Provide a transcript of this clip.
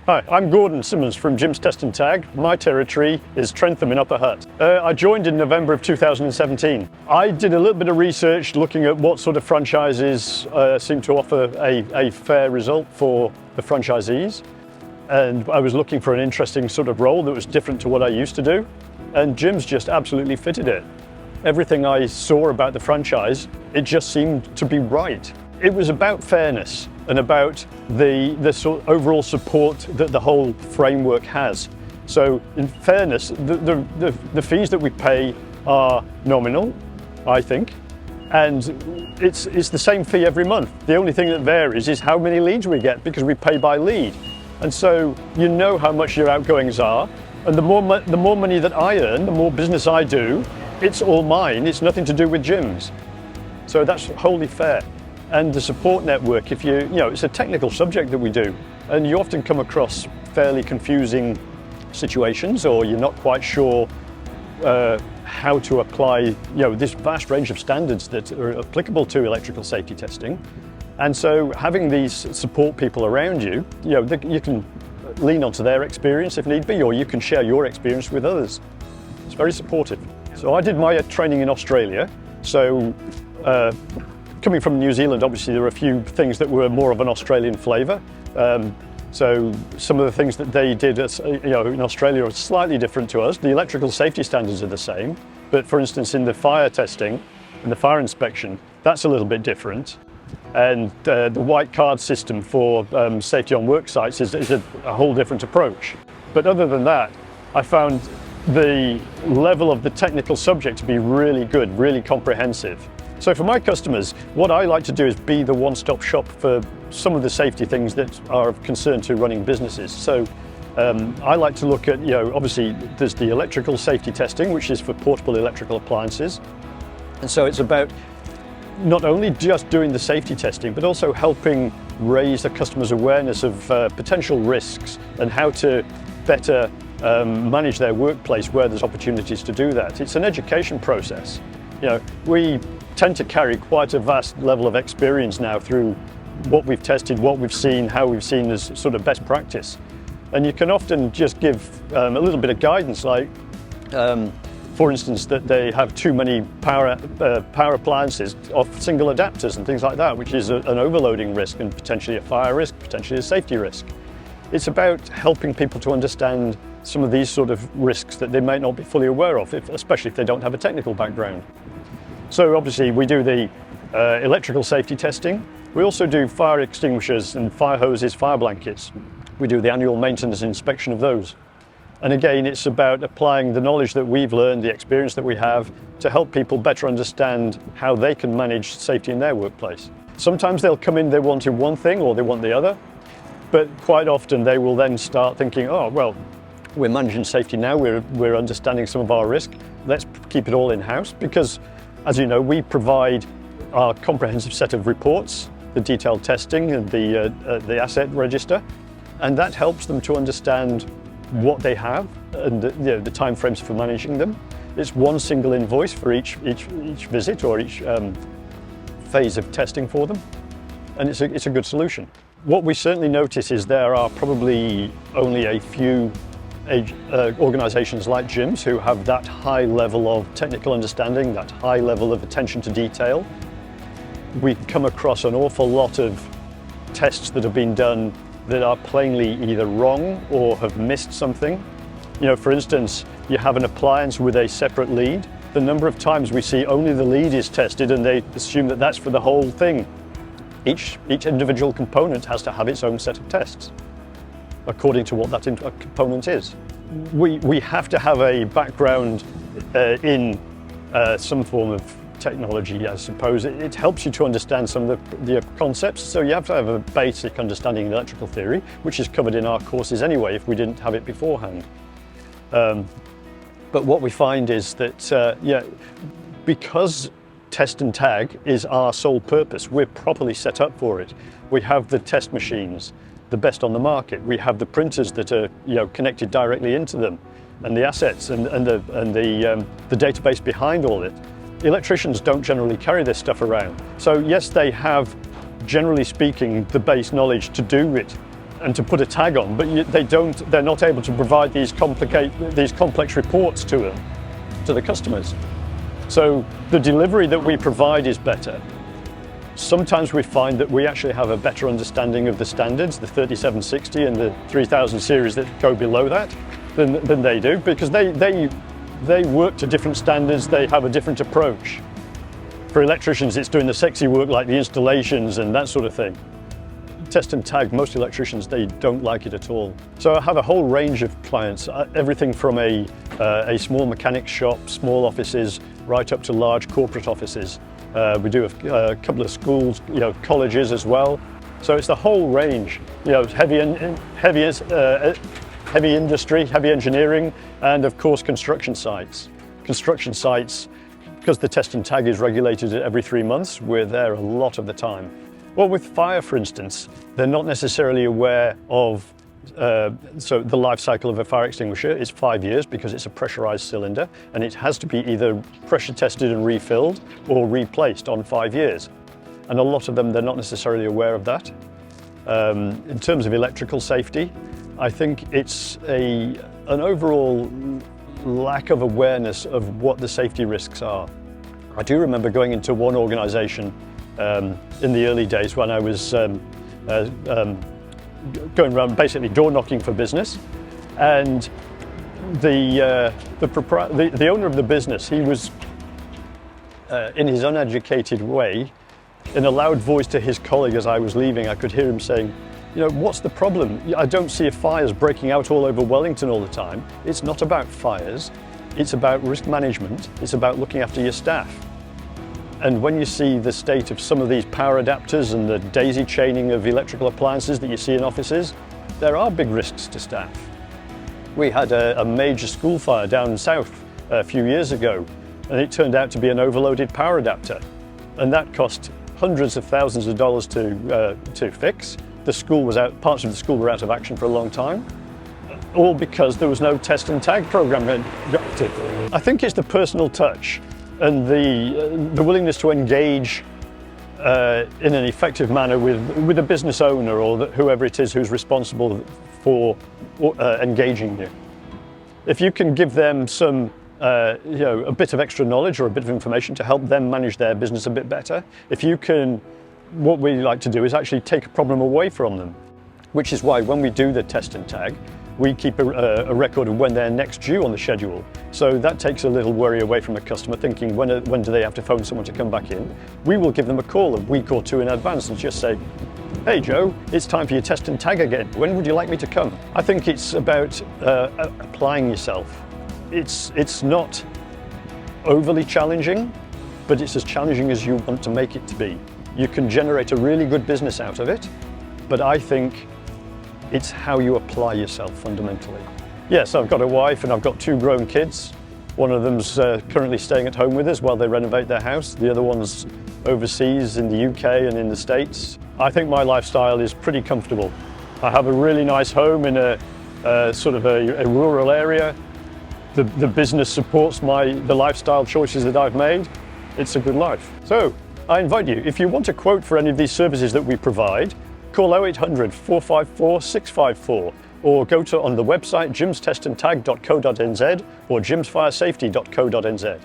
Hi, I'm Gordan from Jim's Test and Tag. My territory is Trentham in Upper Hutt. I joined in November of 2017. I did a little bit of research looking at what sort of franchises seem to offer a fair result for the franchisees. And I was looking for an interesting sort of role that was different to what I used to do. And Jim's just absolutely fitted it. Everything I saw about the franchise, it just seemed to be right. It was about fairness and about the sort of overall support that the whole framework has. So in fairness, the fees that we pay are nominal, I think, and it's the same fee every month. The only thing that varies is how many leads we get, because we pay by lead. And so you know how much your outgoings are, and the more money that I earn, the more business I do, it's all mine, it's nothing to do with Jim's. So that's wholly fair. And the support network, if it's a technical subject that we do, and you often come across fairly confusing situations, or you're not quite sure how to apply, this vast range of standards that are applicable to electrical safety testing. And so having these support people around you, you can lean onto their experience if need be, or you can share your experience with others. It's very supportive. So I did my training in Australia. So coming from New Zealand, obviously there were a few things that were more of an Australian flavour. So some of the things that they did in Australia are slightly different to us. The electrical safety standards are the same, but for instance in the fire testing and the fire inspection, that's a little bit different. And the white card system for safety on work sites is a whole different approach. But other than that, I found the level of the technical subject to be really good, really comprehensive. So for my customers, what I like to do is be the one-stop shop for some of the safety things that are of concern to running businesses. So I like to look at, obviously there's the electrical safety testing, which is for portable electrical appliances. And so it's about not only just doing the safety testing, but also helping raise the customer's awareness of potential risks and how to better manage their workplace where there's opportunities to do that. It's an education process. We tend to carry quite a vast level of experience now through what we've tested, what we've seen, how we've seen as sort of best practice. And you can often just give a little bit of guidance, like for instance, that they have too many power appliances of single adapters and things like that, which is an overloading risk and potentially a fire risk, potentially a safety risk. It's about helping people to understand some of these sort of risks that they might not be fully aware of, especially if they don't have a technical background. So obviously we do the electrical safety testing. We also do fire extinguishers and fire hoses, fire blankets. We do the annual maintenance and inspection of those. And again, it's about applying the knowledge that we've learned, the experience that we have, to help people better understand how they can manage safety in their workplace. Sometimes they'll come in, they want one thing or they want the other, but quite often they will then start thinking, oh, well, we're managing safety now, we're understanding some of our risk, let's keep it all in-house, because as you know, we provide our comprehensive set of reports, the detailed testing and the asset register, and that helps them to understand what they have and the time frames for managing them. It's one single invoice for each visit or each phase of testing for them, and it's a good solution. What we certainly notice is there are probably only a few organisations like Jim's who have that high level of technical understanding, that high level of attention to detail. We come across an awful lot of tests that have been done that are plainly either wrong or have missed something. For instance, you have an appliance with a separate lead. The number of times we see only the lead is tested and they assume that that's for the whole thing. Each individual component has to have its own set of tests according to what that component is. We have to have a background in some form of technology, I suppose. It helps you to understand some of the concepts, so you have to have a basic understanding of electrical theory, which is covered in our courses anyway if we didn't have it beforehand. But what we find is that because test and tag is our sole purpose, we're properly set up for it. We have the test machines, the best on the market. We have the printers that are connected directly into them, and the assets and the database behind all it. Electricians don't generally carry this stuff around. So yes, they have, generally speaking, the base knowledge to do it, and to put a tag on, but they're not able to provide these complex reports to the customers. So the delivery that we provide is better. Sometimes we find that we actually have a better understanding of the standards, the 3760 and the 3000 series that go below that, than they do, because they work to different standards, they have a different approach. For electricians, it's doing the sexy work like the installations and that sort of thing. Test and tag, most electricians, they don't like it at all. So I have a whole range of clients, everything from a small mechanic shop, small offices, right up to large corporate offices. We do a couple of schools, colleges as well. So it's the whole range, heavy industry, heavy engineering, and of course construction sites. Construction sites, because the test and tag is regulated every 3 months, we're there a lot of the time. Well, with fire, for instance, they're not necessarily aware of so the life cycle of a fire extinguisher is 5 years because it's a pressurized cylinder, and it has to be either pressure tested and refilled or replaced on 5 years. And a lot of them, they're not necessarily aware of that. In terms of electrical safety, I think it's an overall lack of awareness of what the safety risks are. I do remember going into one organization in the early days when I was going around basically door knocking for business, and the owner of the business, he was in his uneducated way, in a loud voice to his colleague as I was leaving, I could hear him saying, what's the problem? I don't see fires breaking out all over Wellington all the time. It's not about fires, it's about risk management, it's about looking after your staff. And when you see the state of some of these power adapters and the daisy chaining of electrical appliances that you see in offices, there are big risks to staff. We had a major school fire down south a few years ago, and it turned out to be an overloaded power adapter. And that cost hundreds of thousands of dollars to fix. The school was out, parts of the school were out of action for a long time, all because there was no test and tag program. I think it's the personal touch and the willingness to engage in an effective manner with a business owner or whoever it is who's responsible for engaging you. If you can give them some a bit of extra knowledge or a bit of information to help them manage their business a bit better, if you can, what we like to do is actually take a problem away from them, which is why when we do the test and tag, we keep a record of when they're next due on the schedule. So that takes a little worry away from a customer thinking, when do they have to phone someone to come back in? We will give them a call a week or two in advance and just say, hey Joe, it's time for your test and tag again. When would you like me to come? I think it's about applying yourself. It's not overly challenging, but it's as challenging as you want to make it to be. You can generate a really good business out of it, but I think it's how you apply yourself fundamentally. Yes, I've got a wife and I've got 2 grown kids. One of them's currently staying at home with us while they renovate their house. The other one's overseas in the UK and in the States. I think my lifestyle is pretty comfortable. I have a really nice home in a sort of a rural area. The business supports the lifestyle choices that I've made. It's a good life. So I invite you, if you want a quote for any of these services that we provide, call 0800 454 654 or go on the website jimstestandtag.co.nz or jimsfiresafety.co.nz.